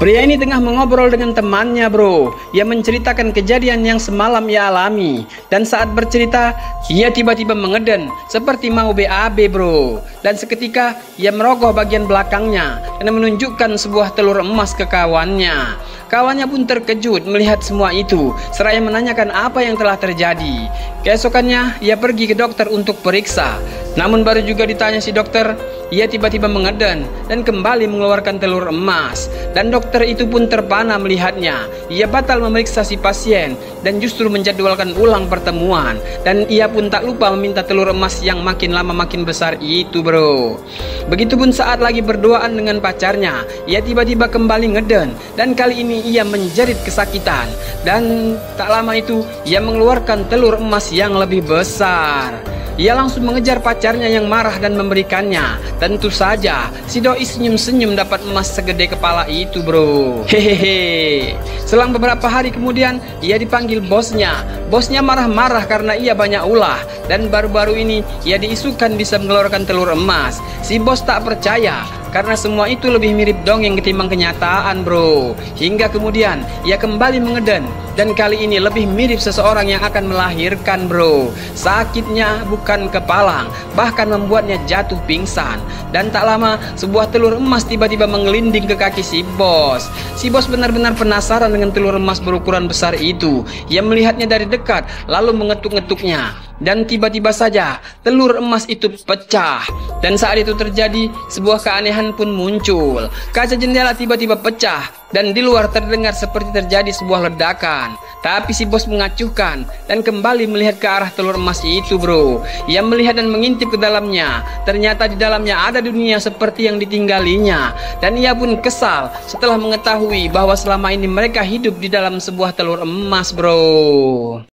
Pria ini tengah mengobrol dengan temannya, bro. Ia menceritakan kejadian yang semalam ia alami. Dan saat bercerita, ia tiba-tiba mengeden seperti mau BAB, bro. Dan seketika ia merogoh bagian belakangnya dan menunjukkan sebuah telur emas ke kawannya. Kawannya pun terkejut melihat semua itu, seraya menanyakan apa yang telah terjadi. Keesokannya ia pergi ke dokter untuk periksa. Namun baru juga ditanya si dokter, ia tiba-tiba mengeden dan kembali mengeluarkan telur emas. Dan dokter itu pun terpana melihatnya. Ia batal memeriksa si pasien dan justru menjadwalkan ulang pertemuan. Dan ia pun tak lupa meminta telur emas yang makin lama makin besar itu, bro. Begitupun saat lagi berduaan dengan pacarnya, ia tiba-tiba kembali ngeden. Dan kali ini ia menjerit kesakitan. Dan tak lama itu ia mengeluarkan telur emas yang lebih besar. Ia langsung mengejar pacarnya yang marah dan memberikannya. Tentu saja si doi senyum-senyum dapat emas segede kepala itu, bro. Hehehe. Selang beberapa hari kemudian ia dipanggil bosnya. Bosnya marah-marah karena ia banyak ulah. Dan baru-baru ini ia diisukan bisa mengeluarkan telur emas. Si bos tak percaya karena semua itu lebih mirip dongeng ketimbang kenyataan, bro. Hingga kemudian ia kembali mengeden. Dan kali ini lebih mirip seseorang yang akan melahirkan, bro. Sakitnya bukan kepalang, bahkan membuatnya jatuh pingsan. Dan tak lama sebuah telur emas tiba-tiba mengelinding ke kaki si bos. Si bos benar-benar penasaran dengan telur emas berukuran besar itu. Ia melihatnya dari dekat lalu mengetuk-ngetuknya. Dan tiba-tiba saja telur emas itu pecah. Dan saat itu terjadi sebuah keanehan pun muncul. Kaca jendela tiba-tiba pecah dan di luar terdengar seperti terjadi sebuah ledakan. Tapi si bos mengacuhkan dan kembali melihat ke arah telur emas itu, bro. Ia melihat dan mengintip ke dalamnya. Ternyata di dalamnya ada dunia seperti yang ditinggalinya. Dan ia pun kesal setelah mengetahui bahwa selama ini mereka hidup di dalam sebuah telur emas, bro.